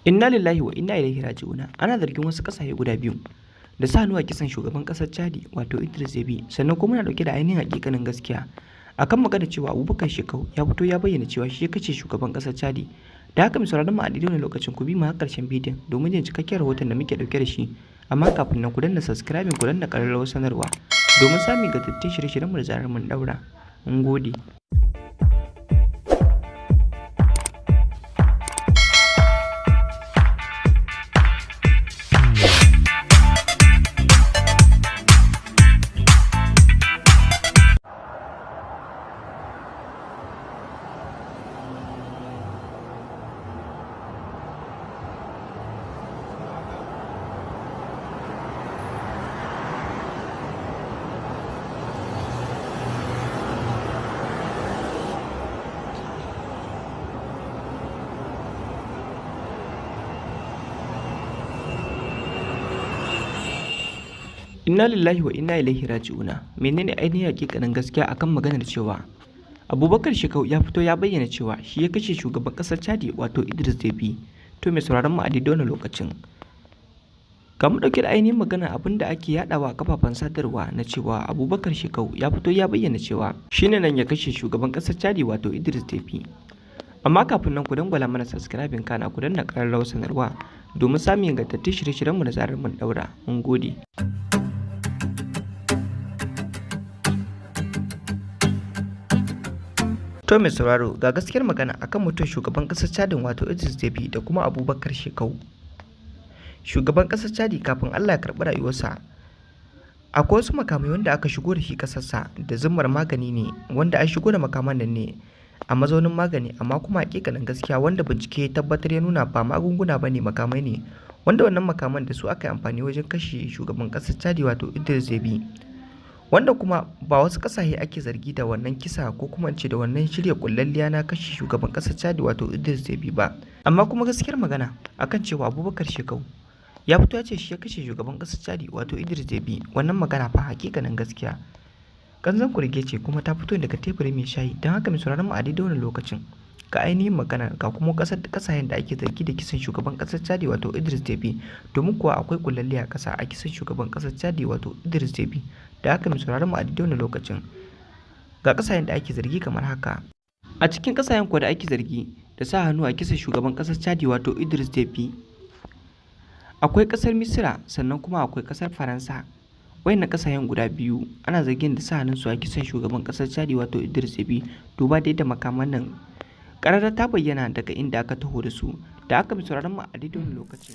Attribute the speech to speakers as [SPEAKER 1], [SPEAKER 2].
[SPEAKER 1] Inna lillahi wa inna ilaihi raji'una. Ana zargin wasu kasashe guda biyu da sa hannu a kisan shugaban kasar Chadi wato Idriss Deby, sannan kuma na dauke da ainihin hakikanin gaskiya akan magana cewa Abubakar Shekau ya fito ya bayyana cewa shi ya kace shugaban kasar Chadi. Da haka mai sauraron mu a daidai wannan lokacin ku bi mu har karshen bidiyon domin jin cikakken rahoton da muke dauke da shi. Amma kafin nan ku danna subscribe ku danna ƙararrawar sanarwa domin samun gatattun shirye-shiryen mu da zarar mun daura. Mun gode. Inna lillahi wa inna ilaihi raji'una. Menene ainihin hakikanin gaskiya akan maganar cewa Abubakar Shekau ya fito ya bayyana cewa shi ya kashe shugaban kasar Chadi wato Idriss Deby. To mai sauraron mu a daidai wannan lokacin ga mu dauke da ainihin magana abinda ake yadawa a kafafen sadarwa na cewa Abubakar Shekau ya fito ya bayyana cewa shine nan ya kashe shugaban kasar Chadi wato Idriss Deby. Amma kafin nan ku dangwala mana subscribing kana ku danna ƙararrawar sanarwa domin samun ingantattun shirye-shiryen mu da zarar mun daura. Mun gode. To mai sauraro ga gaskiyar magana akan mutum shugaban kasar Chadin wato Idriss Deby da kuma Abubakar Shekau. Shugaban kasar Chadi kafin Allah ya karɓi rayuwarsa akwai wasu makamai wanda aka shigo da shi kasarsa da zummar magani ne, wanda an shigo da makaman nan ne a mazaunin magani, amma kuma hakikanin gaskiya wanda bincike ya tabbatar ya nuna ba magunguna bane, makamai ne wanda wannan makaman da su aka yi amfani wajen kashe shugaban kasar Chadi wato Idriss Deby, wanda kuma ba wasu kasashe ake zargi da wannan kisa ko kuma ce da wannan shirya kullalliya na kashe shugaban kasar Chadi wato Idriss Deby ba. Amma kuma gaskiyar magana akan cewa Abubakar Shekau ya fito ya ce shi ya kashe shugaban kasar Chadi wato Idriss Deby, wannan magana fa hakikanin gaskiya kanzan kurege ce kuma ta fito daga teburin mai shayi. Don haka mai sauraron mu a daidai wannan lokacin ga ainihin magana ga kuma kasashen da ake zargi da kisan shugaban kasar Chadi wato Idriss Deby, domin kuwa akwai kullalliya kasa a kisan shugaban kasar Chadi wato Idriss Deby. Da haka mai sauraron mu a daidai wannan lokacin ga kasashen da ake zargi kamar haka. A cikin kasashen kuwa da ake zargi da sa hannu a kisan shugaban kasar Chadi wato Idriss Deby akwai kasar Misira, sannan kuma akwai kasar Faransa. Wayannan kasashen guda biyu ana zargin da sa hannun su a kisan shugaban kasar Chadi wato Idriss Deby. Duba da yadda makaman nan karara ta bayyana daga inda aka taho da su. Da haka mai sauraron mu a daidai wannan lokacin